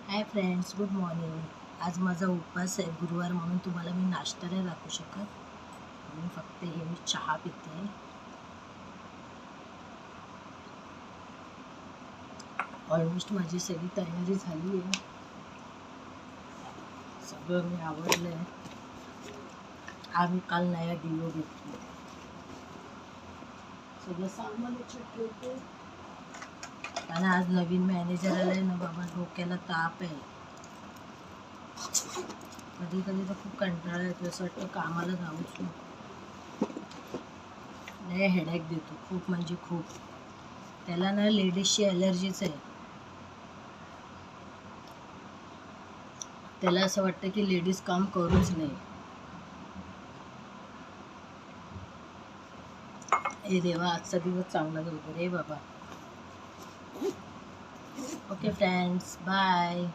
Hi friends, good morning. आज माझा उपवास आहे, गुरुवार म्हणून तुम्हाला मी नाश्ता नाही दाखवू शकत. म्हणून फक्त हे मी चहा पिते. ऑलमोस्ट माझी सगळी तयारी झाली आहे. सगळं मी आवडलं आहे. आम्ही काल नया डिओ घेतली. सगळं सामान ठेवते. आणि आज नवीन मॅनेजर आलाय ना बाबा, डोक्याला ताप आहे. कधी कधी तर खूप कंटाळा येतो, असं वाटतं कामाला जाऊच नको. लय हेडॅक देतो, खूप म्हणजे खूप. त्याला ना लेडीजची ॲलर्जीच आहे. त्याला असं वाटतं की लेडीज काम करूच नाही. हे देवा, आजचा दिवस चांगला जाऊ दे रे बाबा. Okay friends, bye.